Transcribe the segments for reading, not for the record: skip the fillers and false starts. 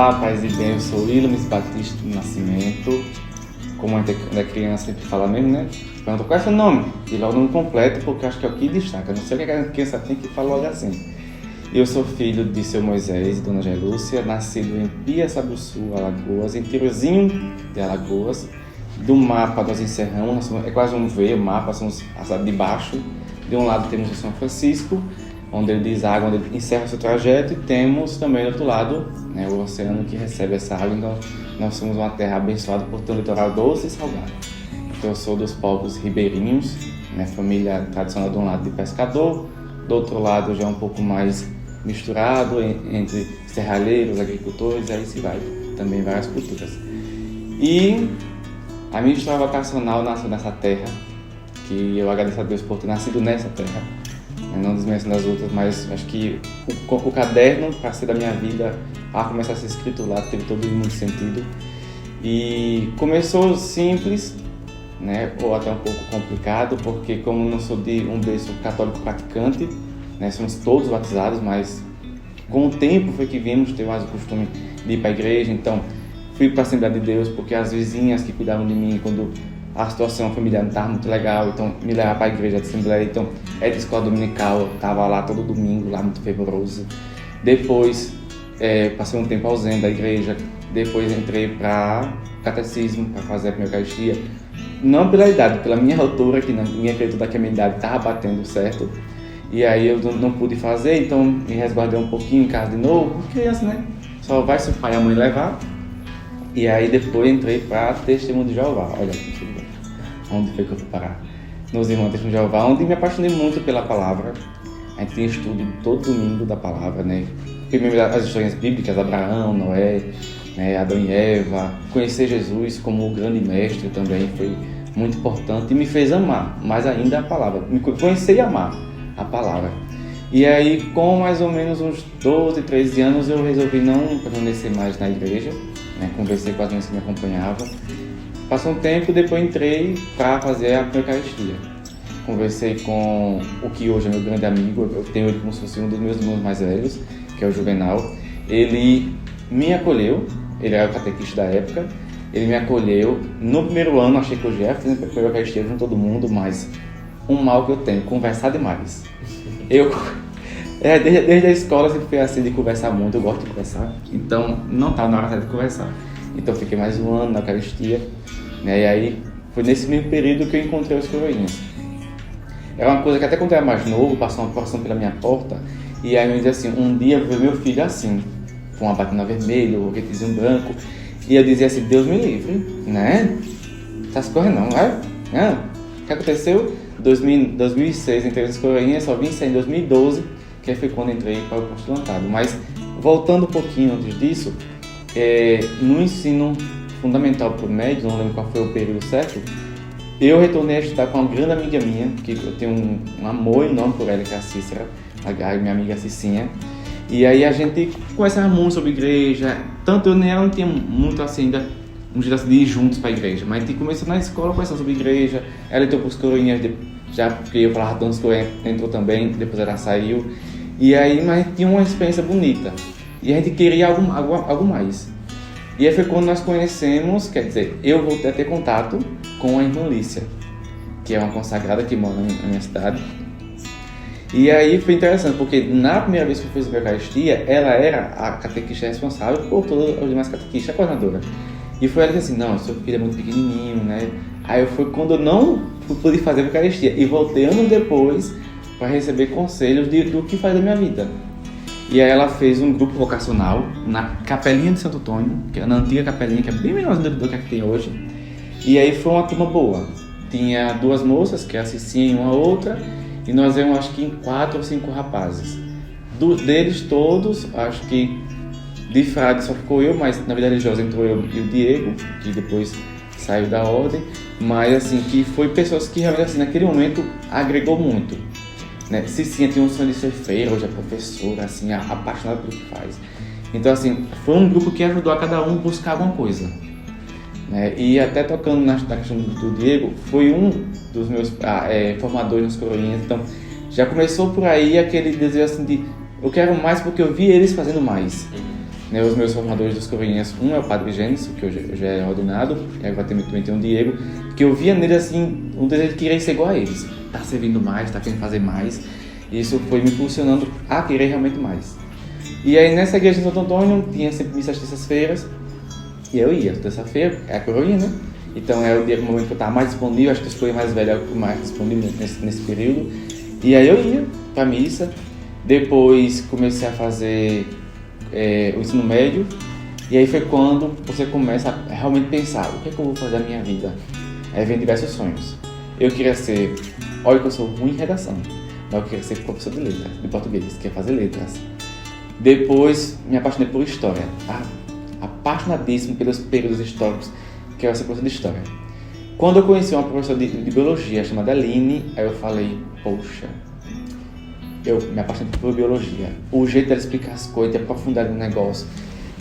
Olá, paz e bem, eu sou Ilames Batista do Nascimento. Como a gente quando é criança sempre fala mesmo, né? Pergunta qual é seu nome? E logo o nome completo, porque acho que é o que destaca. Não sei o que a criança tem que falar logo assim. Eu sou filho de seu Moisés e dona Gelúcia, nascido em Piaçabuçu, Alagoas, interiorzinho de Alagoas. Do mapa nós encerramos, é quase um V, o mapa, somos a cidade de baixo. De um lado temos o São Francisco, onde ele deságua, onde ele encerra o seu trajeto, e temos também do outro lado, né, o oceano que recebe essa água. Então nós somos uma terra abençoada por ter um litoral doce e salgado. Então eu sou dos povos ribeirinhos, minha família tradicional de um lado de pescador, do outro lado já um pouco mais misturado entre serralheiros, agricultores, aí se vai, também várias culturas. E a minha história vocacional nasceu nessa terra, que eu agradeço a Deus por ter nascido nessa terra, não desmerecendo as outras, mas acho que o caderno para ser da minha vida, a começar a ser escrito lá, teve todo muito sentido. E começou simples, né, ou até um pouco complicado, porque como não sou de um berço católico praticante, né, somos todos batizados, mas com o tempo foi que vimos ter mais o costume de ir para a igreja. Então fui para a Assembleia de Deus porque as vizinhas que cuidavam de mim quando a situação familiar não estava muito legal, então me levaram para a igreja de Assembleia. Então é de escola dominical, estava lá todo domingo, lá muito fervoroso. Depois passei um tempo ausente da igreja, depois entrei para catecismo, para fazer a primeira Eucaristia. Não pela idade, pela minha altura, que ninguém acreditou que a minha idade estava batendo certo. E aí eu não pude fazer, então me resguardei um pouquinho em casa de novo, criança, né? Só vai se o pai e a mãe levar. E aí depois entrei para Testemunho de Jeová. Olha aqui, onde foi que eu fui parar? Nos Irmãos Testemunho de Jeová, onde me apaixonei muito pela palavra. A gente tem estudo todo domingo da palavra, né? Primeiro as histórias bíblicas, Abraão, Noé, né? Adão e Eva. Conhecer Jesus como o grande mestre também foi muito importante e me fez amar mais ainda a palavra. Me conhecer e amar a palavra. E aí, com mais ou menos uns 12, 13 anos, eu resolvi não permanecer mais na igreja, né? Conversei com as mães que me acompanhavam. Passou um tempo, depois entrei para fazer a Eucaristia. Conversei com o que hoje é meu grande amigo, eu tenho ele como se fosse um dos meus irmãos mais velhos, que é o Juvenal. Ele me acolheu, ele era o catequista da época, ele me acolheu. No primeiro ano, achei que eu já ia fazer a Eucaristia com todo mundo, mas um mal que eu tenho, conversar demais. Desde a escola sempre fui assim de conversar muito, eu gosto de conversar, então não estava na hora de conversar. Então fiquei mais um ano na Eucaristia, né? E aí foi nesse mesmo período que eu encontrei os coroinhas. Era uma coisa que até quando eu era mais novo, passou uma porção pela minha porta, e aí eu dizia assim, um dia eu vi meu filho assim, com uma batina vermelha, um roquetezinho branco, e eu dizia assim, Deus me livre, né? Essas coisas não, vai? Não. O que aconteceu? 2006 entrei nas coroinhas, só vim sair em 2012, que foi quando entrei para o postulantado. Mas voltando um pouquinho antes disso, no ensino fundamental por médio, não lembro qual foi o período certo, eu retornei a estudar com uma grande amiga minha, que eu tenho um amor enorme por ela, que é a Cícera, a minha amiga Cicinha. E aí a gente conversava muito sobre igreja, tanto eu nem ela não tinha muito assim ainda um jeito assim de ir juntos para a igreja, mas a gente começou na escola conversando sobre igreja. Ela entrou para os coroinhas, já porque eu falava tanto, os coroinhas entrou também, depois ela saiu. E aí, mas tinha uma experiência bonita. E a gente queria algo mais. E aí foi quando nós conhecemos, quer dizer, eu voltei a ter contato com a irmã Lícia, que é uma consagrada que mora na minha cidade. E aí foi interessante, porque na primeira vez que eu fiz a Eucaristia, ela era a catequista responsável por todos os demais catequistas, a coordenadora. E foi ela que disse assim, não, seu filho é muito pequenininho, né? Aí foi quando eu não pude fazer a Eucaristia e voltei anos depois para receber conselhos do que fazer da minha vida. E aí ela fez um grupo vocacional na Capelinha de Santo Antônio, que é na antiga capelinha, que é bem menorzinha do que a que tem hoje. E aí foi uma turma boa. Tinha duas moças, que é a Cicinha e uma outra, e nós éramos acho que em 4 ou 5 rapazes. Deles todos, acho que de frade só ficou eu, mas na vida religiosa entrou eu e o Diego, que depois saiu da ordem, mas assim, que foi pessoas que realmente assim, naquele momento agregou muito. Né? Cicinha tinha um sonho de ser freira, hoje é professora, assim, apaixonada pelo que faz. Então, assim, foi um grupo que ajudou a cada um buscar alguma coisa. Né? E até tocando na questão do Diego, foi um dos meus formadores nos coroinhas. Então, já começou por aí aquele desejo assim de eu quero mais porque eu vi eles fazendo mais. né, os meus formadores dos Coroinhas, um é o Padre Gênesis, que hoje já é ordenado, e agora também tem o Diego, que eu via nele assim, um desejo de querer ser igual a eles, tá servindo mais, tá querendo fazer mais, e isso foi me impulsionando a querer realmente mais. E aí nessa igreja de Santo Antônio tinha sempre missa às terças-feiras, e eu ia, terça-feira, é a Coroinha, né? Então é o dia, o momento que eu estava mais disponível, acho que eu escolhi mais velho, é o mais disponível nesse período. E aí eu ia pra missa, depois comecei a fazer o ensino médio, e aí foi quando você começa a realmente pensar, o que é que eu vou fazer na minha vida? Aí vem diversos sonhos. Eu queria ser, olha que eu sou ruim em redação, mas eu queria ser professor de letras, de português, queria fazer letras. Depois me apaixonei por história, apaixonadíssimo pelos períodos históricos, que era ser professor de história. Quando eu conheci uma professora de biologia chamada Aline, aí eu falei, poxa, eu me apaixonei por biologia. O jeito dela explicar as coisas, de aprofundar no negócio.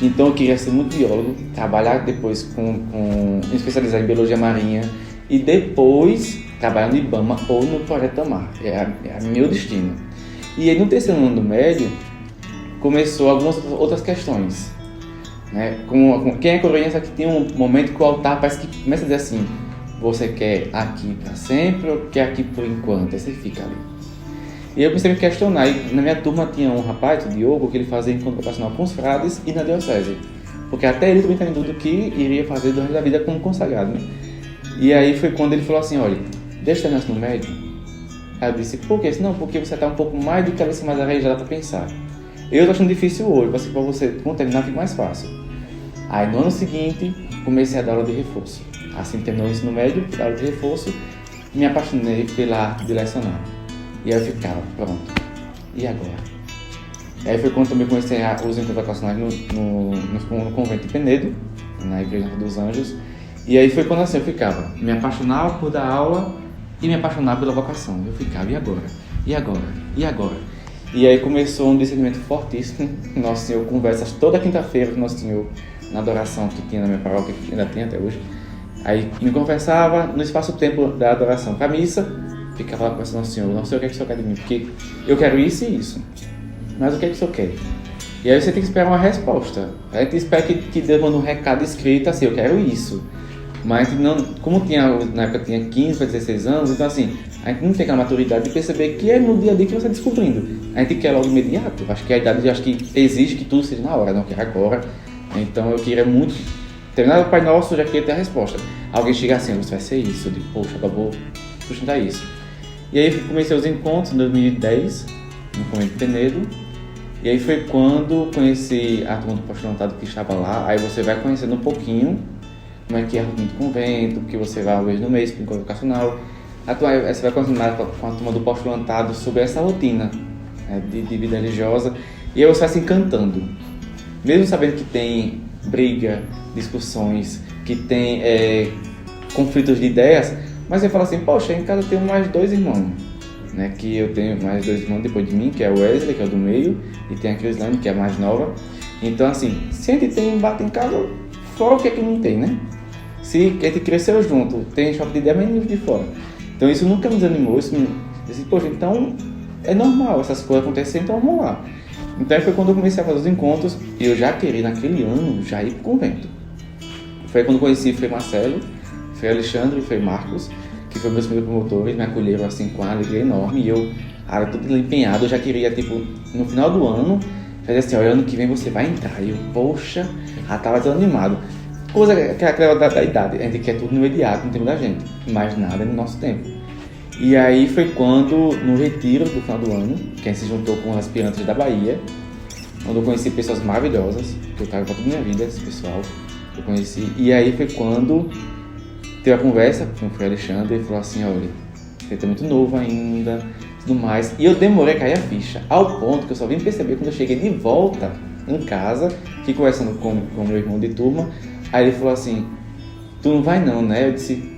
Então eu queria ser muito biólogo, trabalhar depois me especializar em biologia marinha e depois trabalhar no IBAMA ou no Projeto Tamar. É meu destino. E aí no terceiro ano do médio, começou algumas outras questões. Né? Quem é coroinha aqui tem um momento que o altar parece que começa a dizer assim, você quer aqui para sempre ou quer aqui por enquanto? Aí você fica ali. E eu comecei a me questionar, e na minha turma tinha um rapaz, o Diogo, que ele fazia encontro vocacional com os frades e na diocese. Porque até ele também estava em dúvida do que iria fazer durante a vida como consagrado. Né? E aí foi quando ele falou assim, olha, deixa eu terminar no médio. Aí eu disse, por quê? Disse, não, porque você está um pouco mais de cabeça mais arejada para pensar. Eu tô achando difícil hoje, para você, quando terminar fica mais fácil. Aí no ano seguinte, comecei a dar aula de reforço. Assim que terminou o ensino médio, dar aula de reforço, me apaixonei pela arte de lecionar. E aí eu ficava, pronto, e agora? E aí foi quando eu também comecei os encontros vocacionais no convento de Penedo, na Igreja dos Anjos. E aí foi quando assim eu ficava, me apaixonava por dar aula e me apaixonava pela vocação. Eu ficava, e agora? E agora? E agora? E aí começou um discernimento fortíssimo. Nosso Senhor conversas toda quinta-feira com Nosso Senhor, na adoração que tinha na minha paróquia, que ainda tem até hoje. Aí me conversava no espaço-tempo da adoração para a missa, ficava lá conversando com o Senhor, o que é que o Senhor quer de mim? Porque eu quero isso e isso, mas o que é que o Senhor quer? E aí você tem que esperar uma resposta. A gente espera que Deus manda um recado escrito assim, eu quero isso. Mas a gente não, como na época tinha 15 para 16 anos, então assim, a gente não tem aquela maturidade de perceber que é no dia a dia que você está descobrindo. A gente quer logo imediato. Acho que a idade que exige que tudo seja na hora, não quer agora. Então eu queria muito terminar o Pai Nosso, já queria ter a resposta. Alguém chega assim, você vai ser isso. Eu digo, poxa, eu vou sustentar isso. E aí comecei os encontros em 2010, no convento de Penedo. E aí foi quando conheci a turma do postulantado que estava lá. Aí você vai conhecendo um pouquinho como é que é a rotina do convento, que você vai uma vez no mês para o encontro vocacional. Você vai conversar com a turma do postulantado sobre essa rotina, né, de vida religiosa. E aí você vai se encantando. Mesmo sabendo que tem briga, discussões, que tem conflitos de ideias, mas você fala assim, poxa, em casa eu tenho mais 2 irmãos, né? Que eu tenho mais 2 irmãos depois de mim, que é o Wesley, que é o do meio, e tem a Crislane, que é a mais nova. Então assim, se a gente tem embate em casa, fora o que é que não tem, né? Se a gente cresceu junto, tem choque de ideia, mas ninguém de fora. Então isso nunca me desanimou, isso me disse, poxa, então é normal essas coisas acontecerem, então vamos lá. Então foi quando eu comecei a fazer os encontros e eu já queria naquele ano já ir pro convento. Foi quando eu conheci Frei Marcelo, Frei Alexandre e Frei Marcos, que foram meus primeiros promotores, me acolheram assim com uma alegria enorme e eu era todo empenhado, eu já queria, tipo, no final do ano, já dizia assim, olha, ano que vem você vai entrar. E eu, poxa, já estava desanimado. Coisa que é aquela da idade, a gente quer tudo no imediato, no tempo da gente, mas nada no nosso tempo. E aí foi quando, no retiro do final do ano, que a gente se juntou com os aspirantes da Bahia, onde eu conheci pessoas maravilhosas, que eu trago para toda a minha vida, esse pessoal, eu conheci. E aí foi quando teve a conversa com o Frei Alexandre, ele falou assim, olha, você tá muito novo ainda, tudo mais. E eu demorei a cair a ficha, ao ponto que eu só vim perceber quando eu cheguei de volta em casa, fiquei conversando com o meu irmão de turma, aí ele falou assim, tu não vai não, né? Eu disse,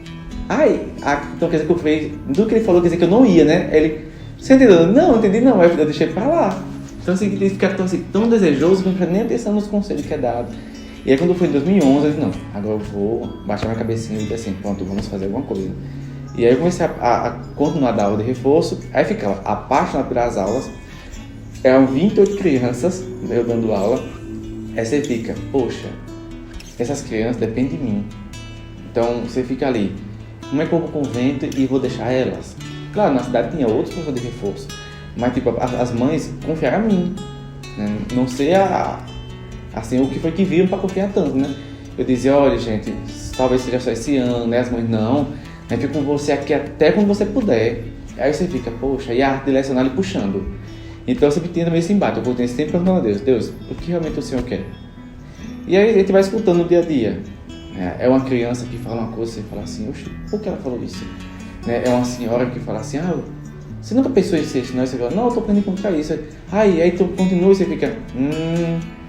então quer dizer que eu falei, do que ele falou quer dizer que eu não ia, né? Ele, você entendeu? Não entendi não, aí eu deixei pra lá. Então assim, ele fica tão desejoso que não presta nem atenção nos conselhos que é dado. E aí quando foi em 2011, eu disse, não, agora eu vou baixar minha cabecinha e dizer assim, pronto, vamos fazer alguma coisa. E aí eu comecei a continuar a dar aula de reforço, aí ficava apaixonado pelas aulas, eram 28 crianças, eu dando aula, Aí você fica, poxa, essas crianças dependem de mim. Então você fica ali, como é que eu vou pro convento e vou deixar elas? Claro, na cidade tinha outros professores de reforço, mas tipo, as mães confiaram a mim, né? Não sei assim, o que foi que viram para confiar tanto, né? Eu dizia, olha gente, talvez seja só esse ano, né? As mães não, eu fico com você aqui até quando você puder. Aí você fica, poxa, e a arte de lecionar ele puxando. Então eu sempre tinha também esse embate, eu voltei sempre perguntando a Deus, Deus, o que realmente o Senhor quer? E aí a gente vai escutando no dia a dia. É uma criança que fala uma coisa, você fala assim, oxe, por que ela falou isso? É uma senhora que fala assim, você nunca pensou em ser isso, não? E você fala, não, eu estou aprendendo como ficar isso. Aí tu continua e você fica,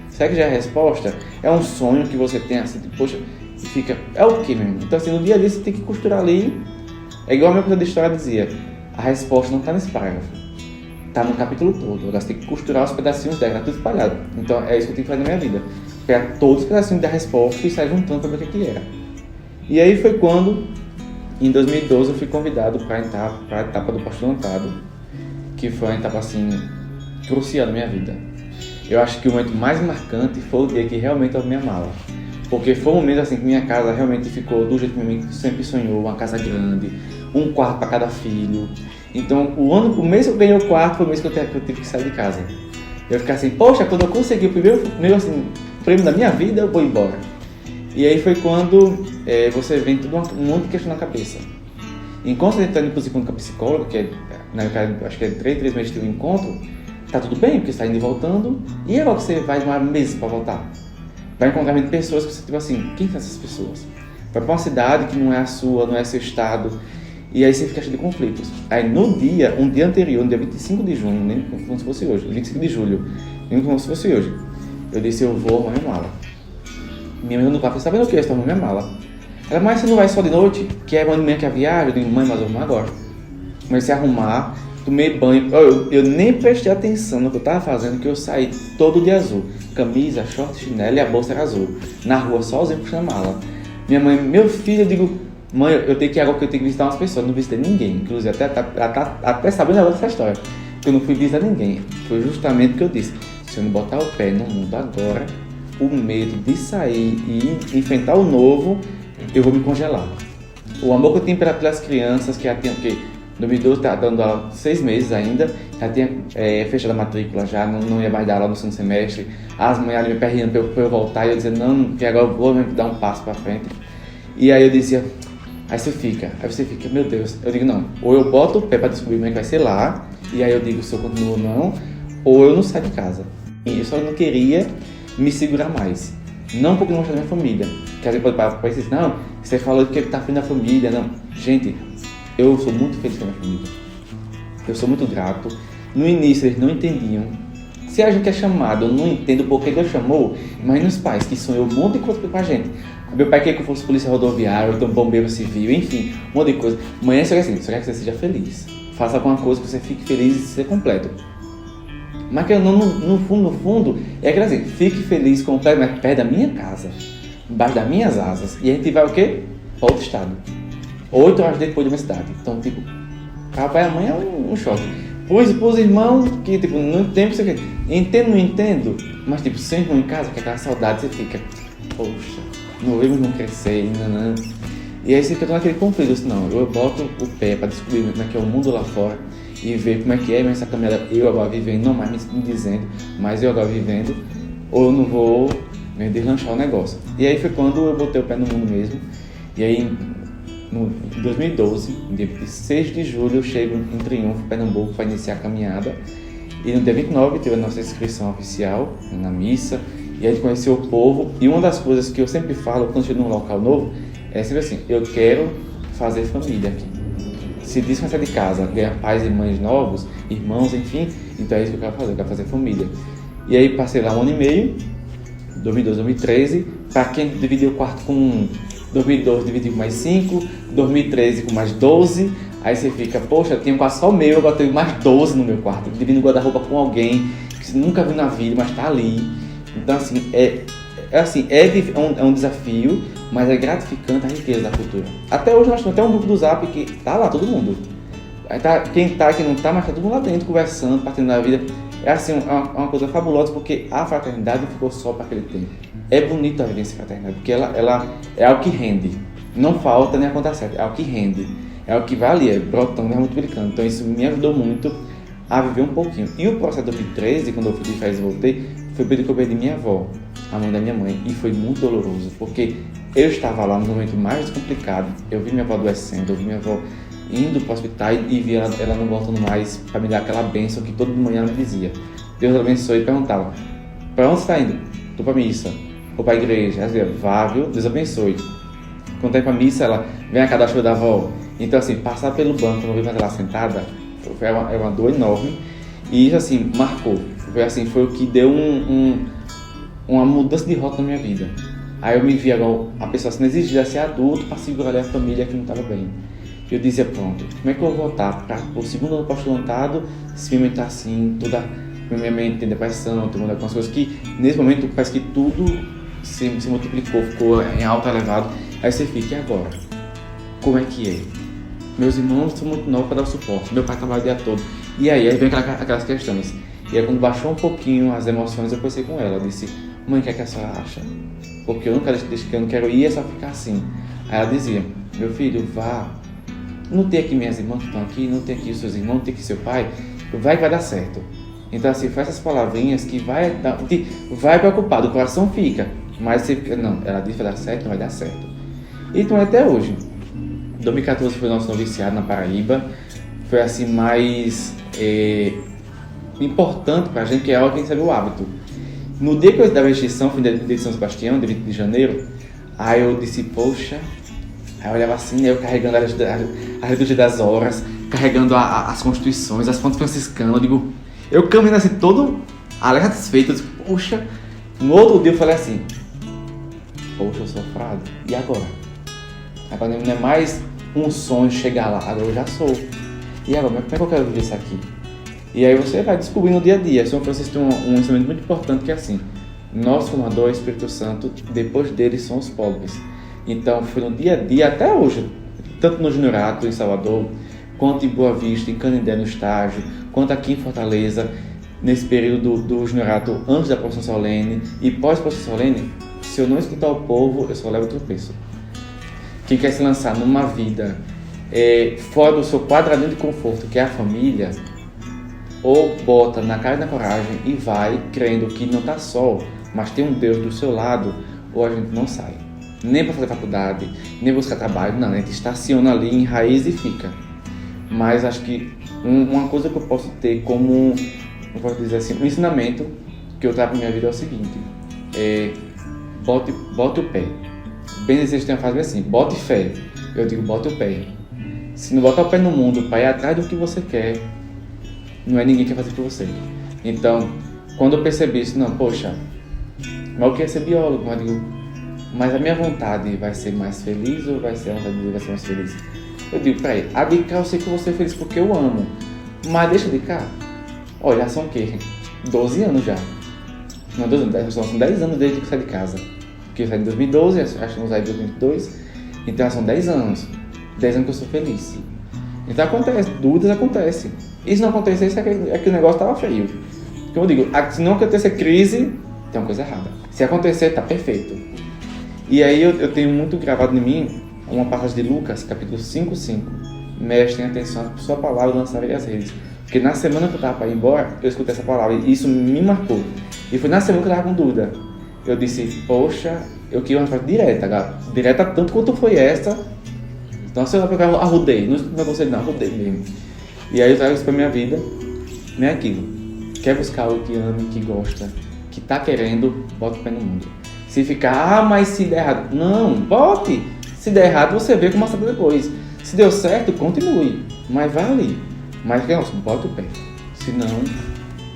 será que já é a resposta? É um sonho que você tem assim, tipo, poxa, e fica, é o que mesmo? Então assim, no dia a dia você tem que costurar ali, é igual a minha coisa da história dizia, a resposta não está nesse parágrafo, está no capítulo todo, agora você tem que costurar os pedacinhos dela, tá tudo espalhado. Então é isso que eu tenho que fazer na minha vida, pegar todos os pedacinhos da resposta e sair juntando para ver o que era. E aí foi quando, em 2012, eu fui convidado para entrar para a etapa do pastorantado, que foi uma etapa assim, crucial na minha vida. Eu acho que o momento mais marcante foi o dia que realmente eu abri minha mala. Porque foi um momento assim que minha casa realmente ficou do jeito que minha mãe sempre sonhou, uma casa grande, um quarto para cada filho. Então, o mês que eu ganhei o quarto foi o mês que eu tive que sair de casa. Eu fiquei assim, poxa, quando eu consegui o primeiro assim, prêmio da minha vida, eu vou embora. E aí foi quando você vem tudo um monte de questão na cabeça. Enquanto você está indo para o encontro com a psicóloga, que acho que é 3 meses de um encontro, tá tudo bem, porque você está indo e voltando. E agora que você vai demorar meses para voltar? Vai encontrar pessoas que você, tipo assim, quem são essas pessoas? Vai para uma cidade que não é a sua, não é seu estado, e aí você fica cheio de conflitos. Aí um dia anterior, no dia 25 de junho, nem como se fosse hoje, 25 de julho, nem como se fosse hoje, eu disse, eu vou arrumar minha mala. Minha mãe no quarto, sabendo o que? Eu estou arrumando minha mala. Ela, mas você não vai só de noite? Que é amanhã que é a viagem? Eu digo, mãe, mas eu vou arrumar agora. Comecei a arrumar, tomei banho, eu nem prestei atenção no que eu estava fazendo, que eu saí todo de azul. Camisa, short, chinelo e a bolsa era azul. Na rua, sozinho, puxando a mala. Minha mãe, meu filho, eu digo, mãe, eu tenho que ir agora porque eu tenho que visitar umas pessoas. Eu não visitei ninguém. Inclusive, ela tá até sabendo agora dessa história. Porque eu não fui visitar ninguém. Foi justamente o que eu disse. Se eu não botar o pé no mundo agora, o medo de sair e enfrentar o novo, eu vou me congelar. O amor que eu tenho pelas crianças, que já tinha, porque 2012 está dando aula 6 meses ainda, já tinha fechado a matrícula, já não ia mais dar aula no segundo semestre. As mães ali me perreando para eu voltar e eu dizia, não, que agora eu vou dar um passo para frente. E aí eu dizia, aí você fica, meu Deus. Eu digo, não, ou eu boto o pé para descobrir como é que vai ser lá, e aí eu digo se eu continuo ou não, ou eu não saio de casa. E eu só não queria me segurar mais. Não porque não gosto da minha família, que às vezes pode parar dizer, não, você falou que ele está afim da família, não. Gente, eu sou muito feliz com a minha família. Eu sou muito grato. No início eles não entendiam. Se a gente é chamado, eu não entendo por que Deus chamou. Imagina os pais que sonhou um monte de coisa com a gente. Meu pai queria que eu fosse polícia rodoviária, ou então bombeiro civil, enfim, um monte de coisa. Mãe, só quer que você seja feliz. Faça alguma coisa que você fique feliz e seja completo. Mas que no fundo, é aquilo assim, fique feliz, completo, mas perto da minha casa, embaixo das minhas asas. E a gente vai o quê? Para outro estado. 8 horas depois de uma cidade. Então, tipo, papai e a mãe é um choque. Pros irmãos que, tipo, não tem, você entendo, não entendo, mas, tipo, sem irmão em casa, que é aquela saudade, você fica, poxa, não vejo não crescer, não. E aí você fica naquele conflito, assim, não, eu boto o pé para descobrir como é que é o mundo lá fora e ver como é que é essa caminhada, eu agora vivendo, não mais me dizendo, mas eu agora vivendo, ou eu não vou deslanchar o negócio. E aí foi quando eu botei o pé no mundo mesmo, e aí em 2012, dia 6 de julho, eu chego em Triunfo, Pernambuco, para iniciar a caminhada. E no dia 29 teve a nossa inscrição oficial na missa, e a gente conheceu o povo. E uma das coisas que eu sempre falo quando chego num local novo é sempre assim, eu quero fazer família aqui. Se diz que vai sair de casa, ganhar pais e mães novos, irmãos, enfim, então é isso que eu quero fazer família. E aí passei lá 1 ano e meio, 2012, 2013, para quem dividiu o quarto com 2012 dividido com mais 5, 2013 com mais 12, aí você fica, poxa, eu tinha quase só o meu, agora tenho mais 12 no meu quarto, dividindo guarda-roupa com alguém que você nunca viu na vida, mas está ali. Então assim, é um desafio, mas é gratificante a riqueza da cultura. Até hoje nós temos até um grupo do Zap que tá lá todo mundo. Aí tá, quem não tá, mas tá todo mundo lá dentro, conversando, partindo da vida. É assim, uma coisa fabulosa, porque a fraternidade ficou só para aquele tempo. É bonito a vivência fraternidade, porque ela é algo que rende. Não falta nem a conta certa, é algo que rende. É algo que vai ali, é brotando, é multiplicando. Então isso me ajudou muito a viver um pouquinho. E o processo de 2013, quando eu fui de férias e voltei, foi o período que eu perdi minha avó, a mãe da minha mãe. E foi muito doloroso, porque eu estava lá no momento mais complicado. Eu vi minha avó adoecendo, eu vi minha avó indo para o hospital e vi ela não voltando mais para me dar aquela bênção que toda manhã ela me dizia. Deus abençoe, e perguntava: para onde você está indo? Estou para a missa. Ou para a igreja? Ela dizia: vá, viu? Deus abençoe. Quando está indo para a missa, ela vem a cada chuva da avó. Então, assim, passar pelo banco, não ver mais ela sentada, foi uma dor enorme. E isso, assim, marcou. Foi o que deu uma mudança de rota na minha vida. Aí eu me vi agora, a pessoa sendo exigida a ser adulto para segurar a família que não estava bem. Eu dizia: pronto, como é que eu vou voltar para o segundo ano postulantado se minha mente está assim, toda minha mente tem depressão, tem algumas coisas que nesse momento parece que tudo se multiplicou, ficou em alto elevado. Aí você fica: e agora? Como é que é? Meus irmãos são muito novos para dar suporte, meu pai trabalha o dia todo. E aí vem aquelas questões. E aí quando baixou um pouquinho as emoções, eu pensei com ela. Eu disse: mãe, o que é que a senhora acha? Porque eu não quero ir, é só ficar assim. Aí ela dizia: meu filho, vá. Não tem aqui minhas irmãs que estão aqui, não tem aqui os seus irmãos, não tem aqui seu pai. Vai que vai dar certo. Então assim, faz essas palavrinhas que vai preocupado, o coração fica. Mas você fica: não, ela disse que vai dar certo, não vai dar certo. Então até hoje. 2014 foi o nosso noviciado na Paraíba. Foi assim mais importante pra gente, que é algo que a gente sabe o hábito. No dia que eu da restrição, fui de São Sebastião, de 20 de janeiro, aí eu disse: poxa. Aí eu olhava assim, eu carregando a liturgia das horas, carregando as constituições, as fontes franciscanas. Eu caminhando assim, todo alegre, satisfeito. Eu disse: poxa. No outro dia eu falei assim: poxa, eu sou frade. E agora? Agora não é mais um sonho chegar lá, agora eu já sou. E agora, como é que eu quero viver isso aqui? E aí você vai descobrir no dia a dia. São Francisco tem um ensinamento muito importante, que é assim: nosso formador é o Espírito Santo, depois dele são os pobres. Então foi no dia a dia até hoje, tanto no Juniorato em Salvador, quanto em Boa Vista, em Canindé no estágio, quanto aqui em Fortaleza, nesse período do Juniorato antes da procissão solene e pós-procissão solene. Se eu não escutar o povo, eu só levo tropeço. Quem quer se lançar numa vida fora do seu quadradinho de conforto, que é a família, ou bota na cara e na coragem e vai crendo que não está só, mas tem um Deus do seu lado, ou a gente não sai. Nem para fazer faculdade, nem buscar trabalho, não, a gente estaciona ali em raiz e fica. Mas acho que uma coisa que eu posso ter como, eu posso dizer assim, um ensinamento que eu trago na minha vida é o seguinte: bote o pé. Bem dizer, tem uma frase assim: bote fé. Eu digo: bote o pé. Se não botar o pé no mundo para ir atrás do que você quer, não é ninguém que vai fazer por você. Então, quando eu percebi isso, não, poxa, mas eu queria ser biólogo, mas eu digo: mas a minha vontade vai ser mais feliz ou vai ser a vontade de Deus vai ser mais feliz? Eu digo: peraí, a de cá eu sei que eu vou ser feliz porque eu amo, mas deixa de cá. Olha, já são o quê? 12 anos já. Não, 12 anos, são 10 anos desde que eu saí de casa. Porque eu saí em 2012, acho que eu saí em 2022, então são 10 anos. 10 anos que eu sou feliz. Então acontece, dúvidas acontecem. E se não acontecer, é que o negócio estava feio. Como eu digo, se não acontecer crise, tem uma coisa errada. Se acontecer, tá perfeito. E aí eu tenho muito gravado em mim uma passagem de Lucas, capítulo 5:5. Mestre, tenha atenção, a sua palavra lançarei as redes. Porque na semana que eu estava para ir embora, eu escutei essa palavra e isso me marcou. E foi na semana que eu estava com dúvida. Eu disse: poxa, eu queria uma frase direta tanto quanto foi essa. Nossa, eu arrudei, não gostei não, arrudei mesmo. E aí eu trago isso pra minha vida, não é aquilo. Quer buscar algo que ame, que gosta, que tá querendo, bota o pé no mundo. Se ficar: mas se der errado, não, bote. Se der errado, você vê como sabe depois. Se deu certo, continue, mas vai ali. Mas, bota o pé. Senão,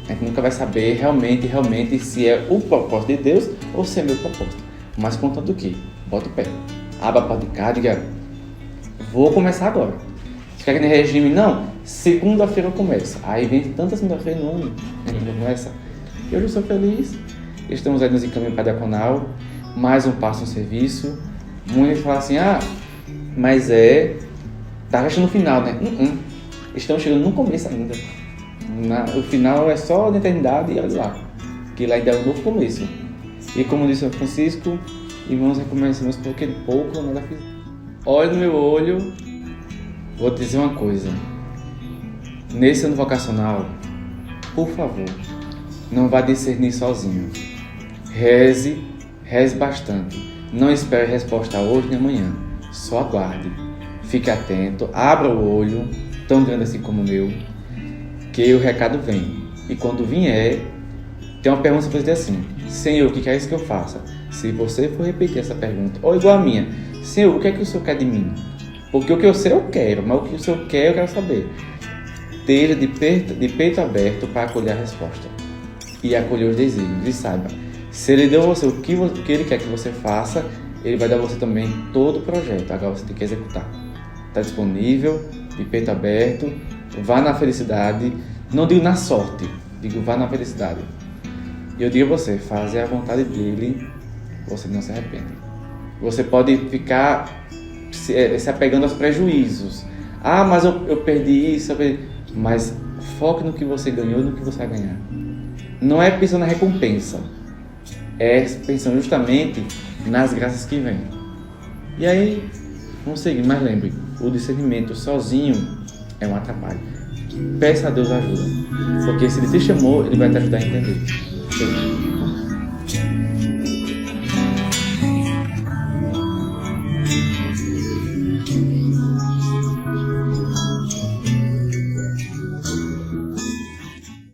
a gente nunca vai saber realmente se é o propósito de Deus ou se é meu propósito. Mas contanto que, bota o pé. Abra a porta de cá, diga: vou começar agora. Se quer que nem regime, não, segunda-feira eu começo. Aí vem tanta segunda-feira no ano, a gente começa. Eu já sou feliz. Estamos aí nos encaminhos para diaconal, mais um passo no serviço. Muita gente fala assim: mas tá achando no final, né? Estamos chegando no começo ainda. O final é só na eternidade e olha lá, que lá ainda é um novo começo. E como disse o Francisco, irmãos, recomeçamos porque pouco ou nada fiz. Olhe no meu olho, vou te dizer uma coisa. Nesse ano vocacional, por favor, não vá discernir sozinho. Reze bastante. Não espere resposta hoje nem amanhã. Só aguarde. Fique atento, abra o olho, tão grande assim como o meu, que o recado vem. E quando vier, tem uma pergunta para dizer assim: Senhor, o que é isso que eu faça? Se você for repetir essa pergunta, ou igual a minha: Senhor, o que é que o Senhor quer de mim? Porque o que eu sei eu quero, mas o que o Senhor quer eu quero saber. Esteja de peito aberto para acolher a resposta e acolher os desígnios. E saiba, se Ele deu a você o que Ele quer que você faça, Ele vai dar a você também todo o projeto. Agora você tem que executar. Está disponível, de peito aberto, vá na felicidade. Não digo na sorte, digo vá na felicidade. E eu digo a você, fazer a vontade dEle, você não se arrepende. Você pode ficar se apegando aos prejuízos. Ah, mas eu perdi isso, mas foque no que você ganhou e no que você vai ganhar. Não é pensando na recompensa, é pensando justamente nas graças que vêm. E aí, vamos seguir, mas lembre, o discernimento sozinho é um atrapalho. Peça a Deus ajuda, porque se Ele te chamou, Ele vai te ajudar a entender.